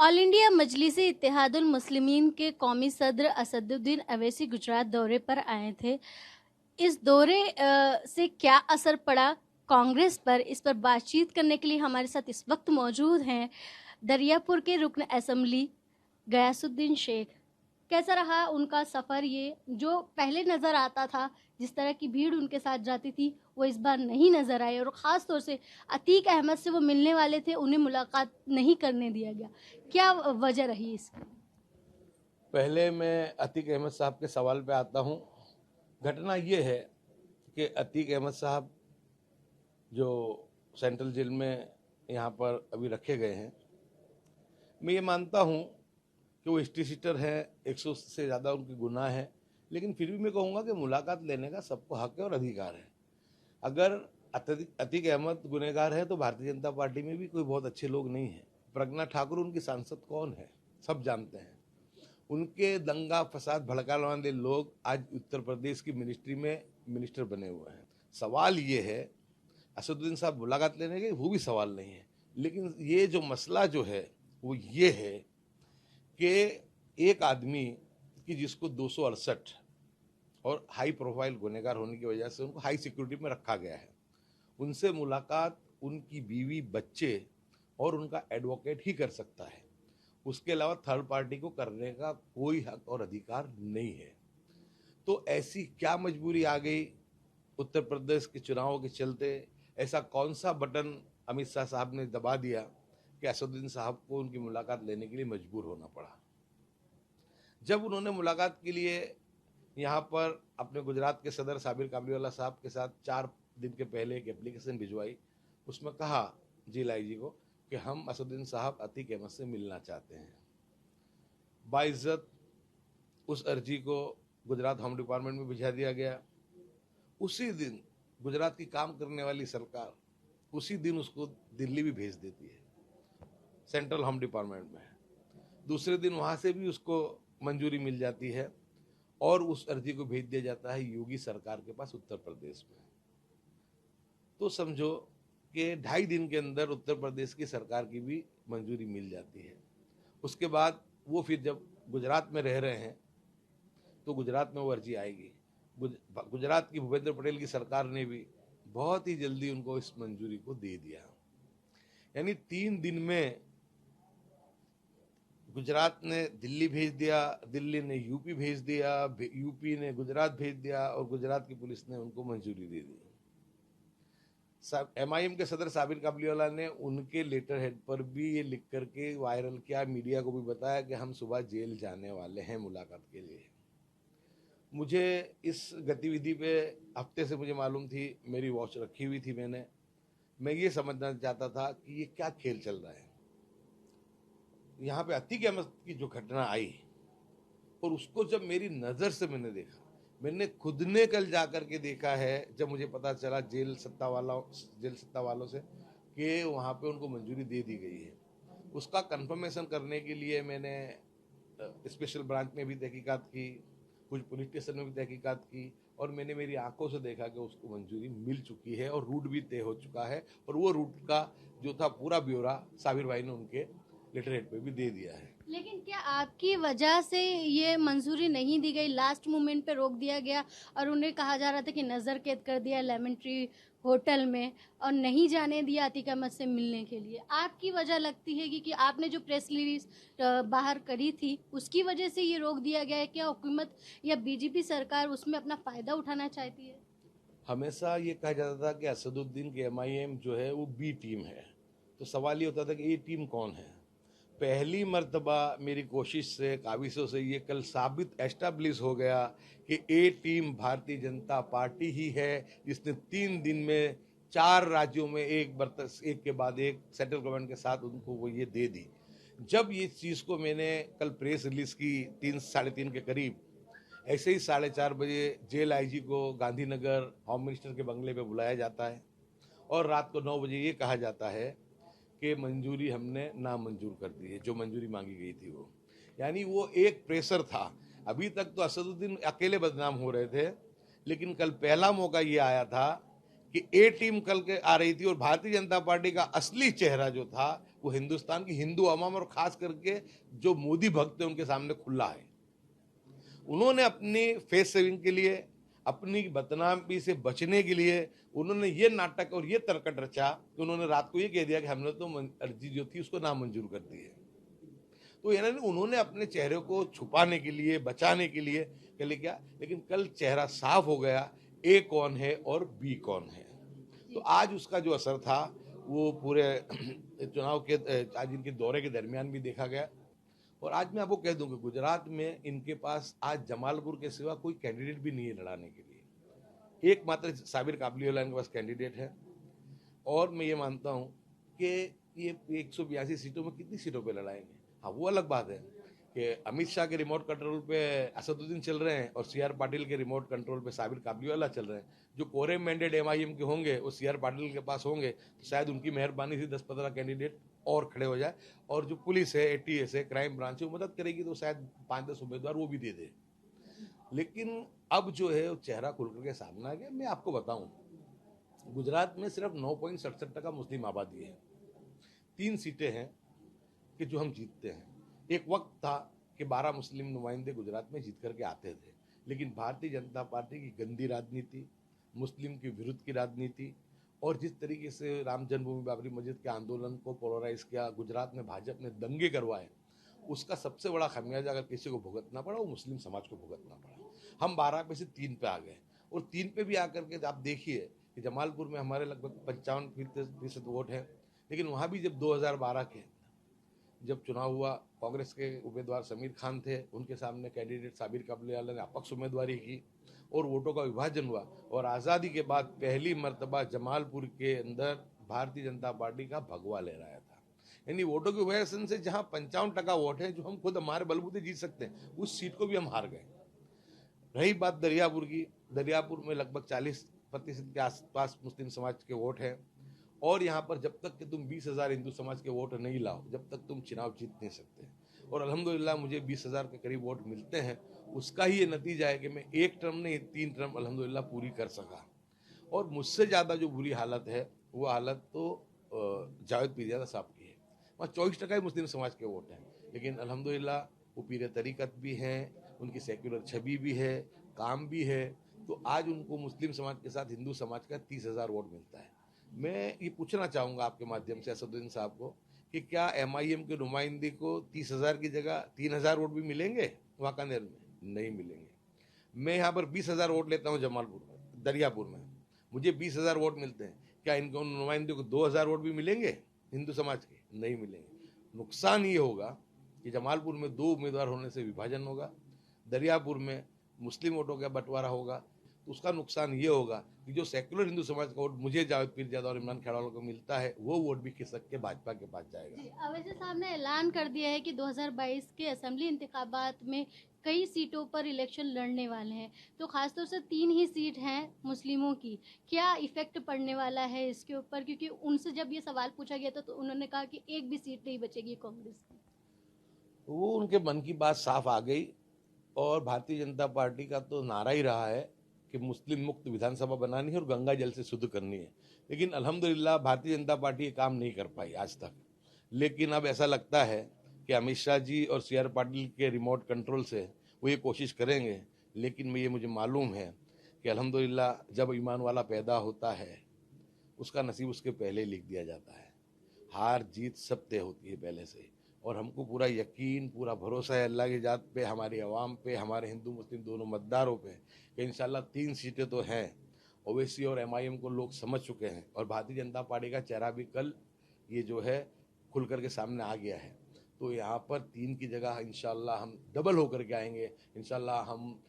All India मजलिस-ए Ittehadul Muslimeen के कौमी सदर असदुद्दीन अवैसी गुजरात दौरे पर आए थे। इस दौरे से क्या असर पड़ा कांग्रेस पर, इस पर बातचीत करने के लिए हमारे साथ इस वक्त मौजूद हैं दरियापुर के रुकन असेंबली गयासुद्दीन शेख। कैसा रहा उनका सफ़र? ये जो पहले नज़र आता था, जिस तरह की भीड़ उनके साथ जाती थी, वो इस बार नहीं नज़र आई और ख़ास तौर से अतीक अहमद से वो मिलने वाले थे, उन्हें मुलाकात नहीं करने दिया गया। क्या वजह रही इसकी? पहले मैं अतीक अहमद साहब के सवाल पे आता हूँ। घटना ये है कि अतीक अहमद साहब जो सेंट्रल जेल में यहाँ पर अभी रखे गए हैं, मैं ये मानता हूँ कि वो हिस्ट्री शीटर हैं, 100 से ज़्यादा उनके गुनाह हैं, लेकिन फिर भी मैं कहूँगा कि मुलाकात लेने का सबको हक है और अधिकार है। अगर अतीक अहमद गुनहगार है तो भारतीय जनता पार्टी में भी कोई बहुत अच्छे लोग नहीं हैं। प्रज्ञा ठाकुर उनकी सांसद कौन है, सब जानते हैं। उनके दंगा फसाद भड़काने वाले लोग आज उत्तर प्रदेश की मिनिस्ट्री में मिनिस्टर बने हुए हैं। सवाल ये है, असदुद्दीन साहब मुलाकात लेने गए, वो भी सवाल नहीं है, लेकिन ये जो मसला जो है वो ये है कि एक आदमी की जिसको 268 और हाई प्रोफाइल गुनहगार होने की वजह से उनको हाई सिक्योरिटी में रखा गया है, उनसे मुलाकात उनकी बीवी, बच्चे और उनका एडवोकेट ही कर सकता है। उसके अलावा थर्ड पार्टी को करने का कोई हक और अधिकार नहीं है। तो ऐसी क्या मजबूरी आ गई उत्तर प्रदेश के चुनावों के चलते? ऐसा कौन सा बटन अमित शाह साहब ने दबा दिया कि असदुद्दीन साहब को उनकी मुलाकात लेने के लिए मजबूर होना पड़ा? जब उन्होंने मुलाकात के लिए यहाँ पर अपने गुजरात के सदर साबिर काबलीवाला साहब के साथ 4 दिन के पहले एक एप्लीकेशन भिजवाई, उसमें कहा जेल आईजी को कि हम असदुद्दीन साहब अतीक अहमद से मिलना चाहते हैं। बाइज्जत उस अर्जी को गुजरात होम डिपार्टमेंट में भिजा दिया गया। उसी दिन गुजरात की काम करने वाली सरकार उसी दिन उसको दिल्ली भी भेज देती है, सेंट्रल होम डिपार्टमेंट में। दूसरे दिन वहाँ से भी उसको मंजूरी मिल जाती है और उस अर्जी को भेज दिया जाता है योगी सरकार के पास उत्तर प्रदेश में। तो समझो कि 2.5 दिन के अंदर उत्तर प्रदेश की सरकार की भी मंजूरी मिल जाती है। उसके बाद वो फिर जब गुजरात में रह रहे हैं तो गुजरात में वो अर्जी आएगी। गुजरात की भूपेंद्र पटेल की सरकार ने भी बहुत ही जल्दी उनको इस मंजूरी को दे दिया। यानी 3 दिन में गुजरात ने दिल्ली भेज दिया, दिल्ली ने यूपी भेज दिया, यूपी ने गुजरात भेज दिया और गुजरात की पुलिस ने उनको मंजूरी दे दी। MIM के सदर साबिर काबलीवाला ने उनके लेटर हेड पर भी ये लिख करके वायरल किया, मीडिया को भी बताया कि हम सुबह जेल जाने वाले हैं मुलाकात के लिए। मुझे इस गतिविधि पे हफ्ते से मुझे मालूम थी, मेरी वॉच रखी हुई थी मैं ये समझना चाहता था कि ये क्या खेल चल रहा है। यहाँ पे अतीक अहमद की जो घटना आई और उसको जब मेरी नज़र से मैंने देखा, मैंने खुद ने कल जा कर के देखा है जब मुझे पता चला जेल सत्ता वालों से कि वहाँ पे उनको मंजूरी दे दी गई है। उसका कंफर्मेशन करने के लिए मैंने स्पेशल ब्रांच में भी तहकीकात की, कुछ पुलिस स्टेशन में भी तहकीकात की और मैंने मेरी आंखों से देखा कि उसको मंजूरी मिल चुकी है और रूट भी तय हो चुका है और वो रूट का जो था पूरा ब्यौरा साबिर भाई ने उनके लेटर हेड पे भी दे दिया है। लेकिन क्या आपकी वजह से ये मंजूरी नहीं दी गई? लास्ट मोमेंट पे रोक दिया गया और उन्हें कहा जा रहा था कि नज़र कैद कर दिया लेमन ट्री होटल में और नहीं जाने दिया अतीक अहमद से मिलने के लिए। आपकी वजह लगती है कि आपने जो प्रेस रिलीज बाहर करी थी उसकी वजह से ये रोक दिया गया है? क्या हुकूमत या बीजेपी सरकार उसमें अपना फ़ायदा उठाना चाहती है? हमेशा ये कहा जाता था कि असदुद्दीन की MIM जो है वो B टीम है, तो सवाल ये होता था कि A टीम कौन है। पहली मर्तबा मेरी कोशिश से, काविशों से ये कल साबित एस्टैब्लिश हो गया कि A team Bharatiya Janata party ही है, जिसने 3 दिन में 4 राज्यों में एक के बाद एक सेंट्रल गवर्नमेंट के साथ उनको वो ये दे दी। जब ये चीज़ को मैंने कल प्रेस रिलीज की 3 साढ़े 3 के करीब, ऐसे ही 4:30 बजे जेल आईजी को गांधीनगर होम मिनिस्टर के बंगले पे बुलाया जाता है और रात को 9 बजे ये कहा जाता है कि मंजूरी हमने नामंजूर कर दी है, जो मंजूरी मांगी गई थी वो। यानी वो एक प्रेशर था। अभी तक तो असदुद्दीन अकेले बदनाम हो रहे थे, लेकिन कल पहला मौका ये आया था कि ए टीम कल के आ रही थी और भारतीय जनता पार्टी का असली चेहरा जो था वो हिंदुस्तान की हिंदू अवाम और खास करके जो मोदी भक्त है उनके सामने खुला है। उन्होंने अपनी फेस सेविंग के लिए, अपनी बदनामी से बचने के लिए उन्होंने ये नाटक और ये तर्कट रचा कि उन्होंने रात को ये कह दिया कि हमने तो अर्जी जो थी उसको नामंजूर कर दी है। तो यानी उन्होंने अपने चेहरे को छुपाने के लिए, बचाने के लिए कह लिया क्या, लेकिन कल चेहरा साफ हो गया, ए कौन है और बी कौन है। तो आज उसका जो असर था वो पूरे चुनाव के आज इनके दौरे के दरमियान भी देखा गया। और आज मैं आपको कह दूं कि गुजरात में इनके पास आज जमालपुर के सिवा कोई कैंडिडेट भी नहीं है लड़ाने के लिए। एकमात्र साबिर काबलीवाला इनके पास कैंडिडेट है। और मैं ये मानता हूं कि ये 182 सीटों में कितनी सीटों पे लड़ाएंगे। हाँ, वो अलग बात है कि अमित शाह के रिमोट कंट्रोल पे असदुद्दीन चल रहे हैं और सीआर पाटिल के रिमोट कंट्रोल पे साबिर काबलीवाला चल रहे हैं। जो कोरे मैंडेट एमआईएम के होंगे वो सीआर पाटिल के पास होंगे, तो शायद उनकी मेहरबानी से 10-15 कैंडिडेट और खड़े हो जाए। और जो पुलिस है, एटीएस है, क्राइम ब्रांच है, वो मदद करेगी तो शायद 5-10 उम्मीदवार वो भी दे दे। लेकिन अब जो है वो चेहरा खुल करके सामने आ गया। मैं आपको बताऊं, गुजरात में सिर्फ 9.67% मुस्लिम आबादी है। 3 सीटें हैं कि जो हम जीतते हैं। एक वक्त था कि 12 मुस्लिम नुमाइंदे गुजरात में जीत करके आते थे, लेकिन भारतीय जनता पार्टी की गंदी राजनीति, मुस्लिम के विरुद्ध की राजनीति और जिस तरीके से राम जन्मभूमि बाबरी मस्जिद के आंदोलन को पोलराइज किया, गुजरात में भाजपा ने दंगे करवाए, उसका सबसे बड़ा खमियाजा अगर किसी को भुगतना पड़ा वो मुस्लिम समाज को भुगतना पड़ा। हम 12 पे से 3 पे आ गए और 3 पे भी आकर के आप देखिए कि जमालपुर में हमारे लगभग 55% वोट है। लेकिन वहाँ भी जब 2012 के जब चुनाव हुआ, कांग्रेस के उम्मीदवार समीर खान थे, उनके सामने कैंडिडेट साबिर काबलीवाला ने अपक्ष उम्मीदवारी की और वोटों का विभाजन हुआ। और आज़ादी के बाद पहली मर्तबा जमालपुर के अंदर भारतीय जनता पार्टी का भगवा लहराया था। यानी वोटों के विभाजन से जहां 55% वोट है जो हम खुद हमारे बलबूते जीत सकते हैं, उस सीट को भी हम हार गए। रही बात दरियापुर की, दरियापुर में लगभग 40% के आसपास मुस्लिम समाज के वोट हैं और यहाँ पर जब तक कि तुम 20,000 हिंदू समाज के वोट नहीं लाओ, जब तक तुम चुनाव जीत नहीं सकते। और अल्हम्दुलिल्लाह मुझे 20,000 के करीब वोट मिलते हैं। उसका ही ये नतीजा है कि मैं 1 टर्म नहीं 3 टर्म अल्हम्दुलिल्लाह पूरी कर सका। और मुझसे ज़्यादा जो बुरी हालत है वो हालत तो जावेद पीरजादा साहब की है। वहाँ 24% ही मुस्लिम समाज के वोट हैं, लेकिन अल्हम्दुलिल्लाह वो पीर तरीक़त भी हैं, उनकी सेक्युलर छवि भी है, काम भी है। तो आज उनको मुस्लिम समाज के साथ हिंदू समाज का 30,000 वोट मिलता है। मैं ये पूछना चाहूँगा आपके माध्यम से असदुद्दीन साहब को कि क्या एमआईएम के नुमाइंदे को 30,000 की जगह 3,000 वोट भी मिलेंगे वाकानेर में? नहीं मिलेंगे। मैं यहाँ पर 20,000 वोट लेता हूँ जमालपुर में, दरियापुर में मुझे 20,000 वोट मिलते हैं। क्या इनको नुमाइंदे को 2,000 वोट भी मिलेंगे हिंदू समाज के? नहीं मिलेंगे। नुकसान ये होगा कि जमालपुर में 2 उम्मीदवार होने से विभाजन होगा, दरियापुर में मुस्लिम वोटों का बंटवारा होगा। तो उसका नुकसान ये होगा कि जो सेकुलर हिंदू समाज का वोट मुझे जावेद पीरजादा और इमरान खेड़ावाला को मिलता है, वो वोट भी खिसक के भाजपा के पास जाएगा। अवैसी साहब ने ऐलान कर दिया है कि 2022 के असेंबली इंतखाबात में कई सीटों पर इलेक्शन लड़ने वाले हैं, तो खासतौर से 3 ही सीट हैं मुस्लिमों की। क्या इफेक्ट पड़ने वाला है इसके ऊपर? क्योंकि उनसे जब ये सवाल पूछा गया था तो उन्होंने कहा कि एक भी सीट नहीं बचेगी कांग्रेस की। वो उनके मन की बात साफ आ गई और भारतीय जनता पार्टी का तो नारा ही रहा है कि मुस्लिम मुक्त विधानसभा बनानी है और गंगा जल से शुद्ध करनी है। लेकिन अल्हम्दुलिल्लाह भारतीय जनता पार्टी ये काम नहीं कर पाई आज तक। लेकिन अब ऐसा लगता है कि अमित शाह जी और सीआर पाटिल के रिमोट कंट्रोल से वो ये कोशिश करेंगे। लेकिन ये मुझे मालूम है कि अल्हम्दुलिल्लाह जब ईमान वाला पैदा होता है उसका नसीब उसके पहले ही लिख दिया जाता है। हार जीत सब तय होती है पहले से। और हमको पूरा यकीन, पूरा भरोसा है अल्लाह की ज़ात पे, हमारी आवाम पे, हमारे हिंदू मुस्लिम दोनों मतदारों पे कि इंशाल्लाह 3 सीटें तो हैं। ओवैसी और एमआईएम को लोग समझ चुके हैं और भारतीय जनता पार्टी का चेहरा भी कल ये जो है खुल करके सामने आ गया है। तो यहाँ पर 3 की जगह इंशाल्लाह हम डबल होकर के आएंगे। इंशाल्लाह हम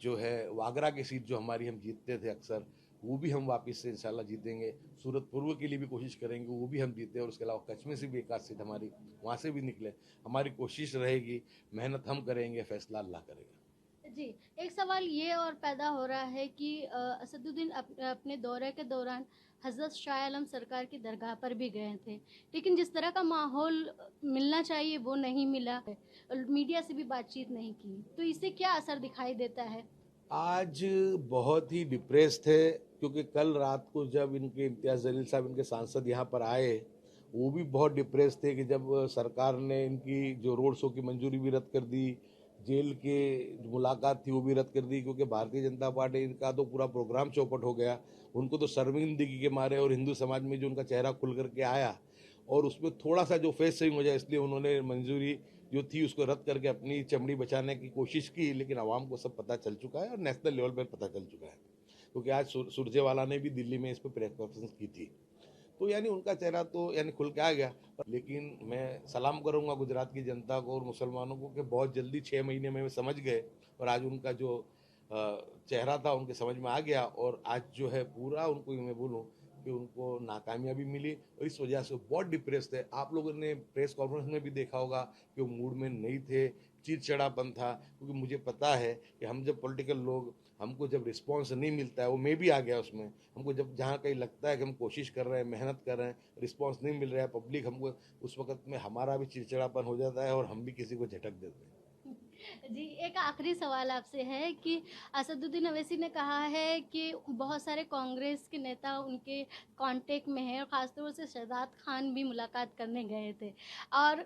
जो है वागरा की सीट जो हमारी हम जीतते थे अक्सर, वो भी हम वापस से इंशाल्लाह जीतेंगे। सूरत पूर्व के लिए भी कोशिश करेंगे, वो भी हम जीते। और उसके अलावा कच्छ में से भी एक आध सीट हमारी वहाँ से भी निकले। हमारी कोशिश रहेगी, मेहनत हम करेंगे, फैसला अल्लाह करेगा। जी, एक सवाल ये और पैदा हो रहा है कि असदुद्दीन अपने दौरे के दौरान हज़रत शाह आलम सरकार की दरगाह पर भी गए थे, लेकिन जिस तरह का माहौल मिलना चाहिए वो नहीं मिला और मीडिया से भी बातचीत नहीं की, तो इससे क्या असर दिखाई देता है? आज बहुत ही डिप्रेस थे, क्योंकि कल रात को जब इनके इम्तियाज़ जलील साहब इनके सांसद यहाँ पर आए, वो भी बहुत डिप्रेस थे कि जब सरकार ने इनकी जो रोड शो की मंजूरी भी रद्द कर दी, जेल के जो मुलाकात थी वो भी रद्द कर दी, क्योंकि भारतीय जनता पार्टी का तो पूरा प्रोग्राम चौपट हो गया। उनको तो शर्मिंदगी के मारे और हिंदू समाज में जो उनका चेहरा खुल करके आया और उसमें थोड़ा सा जो फेस सेविंग हो जाए, इसलिए उन्होंने मंजूरी जो थी उसको रद्द करके अपनी चमड़ी बचाने की कोशिश की। लेकिन आवाम को सब पता चल चुका है और नेशनल लेवल पर पता चल चुका है, क्योंकि आज सुरजेवाला ने भी दिल्ली में इस पर प्रेस कॉन्फ्रेंस की थी। तो यानी उनका चेहरा तो यानी खुल के आ गया। लेकिन मैं सलाम करूंगा गुजरात की जनता को और मुसलमानों को कि बहुत जल्दी 6 महीने में समझ गए और आज उनका जो चेहरा था उनके समझ में आ गया। और आज जो है पूरा उनको मैं बोलूँ कि उनको नाकामयाबी मिली और इस वजह से बहुत डिप्रेस थे। आप लोगों ने प्रेस कॉन्फ्रेंस में भी देखा होगा कि वो मूड में नहीं थे, चिड़चिड़ापन था, क्योंकि मुझे पता है कि हम जब पॉलिटिकल लोग, हमको जब रिस्पांस नहीं मिलता है, वो मैं भी आ गया उसमें, हमको जब जहाँ कहीं लगता है कि हम कोशिश कर रहे हैं, मेहनत कर रहे हैं, रिस्पांस नहीं मिल रहा है पब्लिक हमको, उस वक्त में हमारा भी चिड़चिड़ापन हो जाता है और हम भी किसी को झटक देते हैं। जी, एक आखिरी सवाल आपसे है कि असदुद्दीन अवैसी ने कहा है कि बहुत सारे कांग्रेस के नेता उनके कांटेक्ट में हैं और ख़ासतौर से शहजाद खान भी मुलाकात करने गए थे और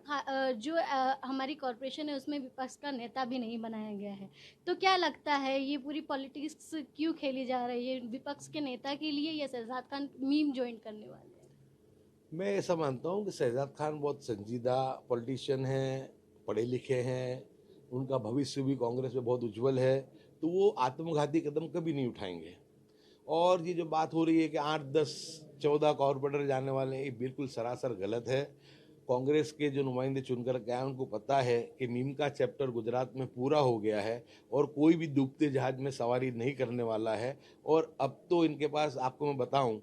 जो हमारी कॉरपोरेशन है उसमें विपक्ष का नेता भी नहीं बनाया गया है। तो क्या लगता है ये पूरी पॉलिटिक्स क्यों खेली जा रही है, विपक्ष के नेता के लिए या शहजाद खान मीम ज्वाइन करने वाले हैं? मैं ऐसा मानता हूँ कि शहजाद खान बहुत संजीदा पॉलिटिशियन हैं, पढ़े लिखे हैं, उनका भविष्य भी कांग्रेस में बहुत उज्जवल है, तो वो आत्मघाती कदम कभी नहीं उठाएंगे। और ये जो बात हो रही है कि 8, 10, 14 कॉरपोरेटर जाने वाले हैं, ये बिल्कुल सरासर गलत है। कांग्रेस के जो नुमाइंदे चुनकर के आए उनको पता है कि मीम का चैप्टर गुजरात में पूरा हो गया है और कोई भी डूबते जहाज में सवारी नहीं करने वाला है। और अब तो इनके पास, आपको मैं बताऊं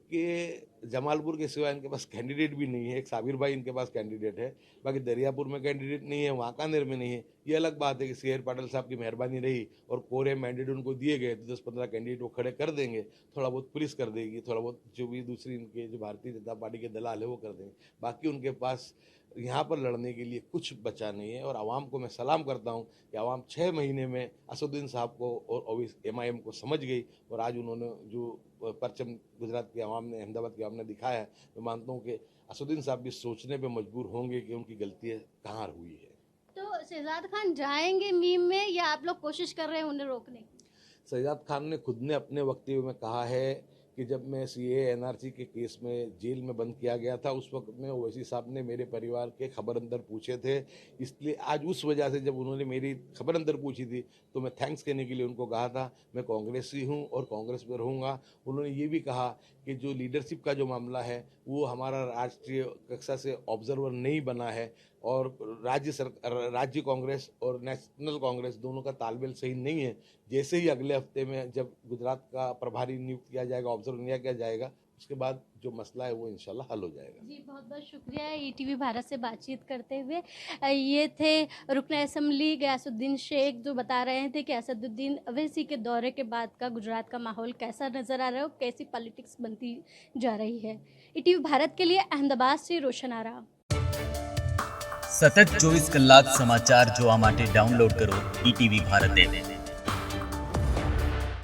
कि जमालपुर के सिवा इनके पास कैंडिडेट भी नहीं है। एक साबिर भाई इनके पास कैंडिडेट है, बाकी दरियापुर में कैंडिडेट नहीं है, वांकानेर में नहीं है। ये अलग बात है कि सी आर पाटिल साहब की मेहरबानी रही और कोरे मैंडेट उनको दिए गए तो 10-15 कैंडिडेट वो खड़े कर देंगे। थोड़ा बहुत पुलिस कर देगी, थोड़ा बहुत जो भी दूसरी इनके जो भारतीय जनता पार्टी के दलाल है वो कर देंगे। बाकी उनके पास यहाँ पर लड़ने के लिए कुछ बचा नहीं है। और आवाम को मैं सलाम करता हूँ कि आवाम 6 महीने में असदुद्दीन साहब को और MIM को समझ गई और आज उन्होंने जो परचम गुजरात की आवाम ने, अहमदाबाद की आवाम ने दिखाया है, मैं मानता हूँ कि असदुद्दीन साहब भी सोचने पे मजबूर होंगे कि उनकी गलतियाँ कहाँ हुई है। तो शहजाद खान जाएंगे मीम में या आप लोग कोशिश कर रहे हैं उन्हें रोकने की? शहजाद खान ने खुद ने अपने वक्तव्य में कहा है कि जब मैं CAA NRC के केस में जेल में बंद किया गया था उस वक्त में ओवैसी साहब ने मेरे परिवार के खबर अंदर पूछे थे, इसलिए आज उस वजह से जब उन्होंने मेरी खबर अंदर पूछी थी तो मैं थैंक्स कहने के लिए उनको कहा था। मैं कांग्रेसी हूं और कांग्रेस में रहूँगा। उन्होंने ये भी कहा कि जो लीडरशिप का जो मामला है वो हमारा राष्ट्रीय कक्षा से ऑब्जर्वर नहीं बना है और राज्य कांग्रेस और नेशनल कांग्रेस दोनों का तालमेल सही नहीं है। जैसे ही अगले हफ्ते में जब गुजरात का प्रभारी नियुक्त किया जाएगा, ऑब्जर्वर नियुक्त किया जाएगा, उसके बाद जो मसला है वो इंशाल्लाह हल हो जाएगा। जी, बहुत बहुत शुक्रिया ETV भारत से बातचीत करते हुए। ये थे रुकन असेंबली गयासुद्दीन शेख जो बता रहे थे कि असदुद्दीन अवैसी के दौरे के बाद का गुजरात का माहौल कैसा नज़र आ रहा है और कैसी पॉलिटिक्स बनती जा रही है। ETV भारत के लिए अहमदाबाद से रोशन आरा। સતત 24 કલાક સમાચાર જોવા માટે ડાઉનલોડ કરો ETV ભારત એપ।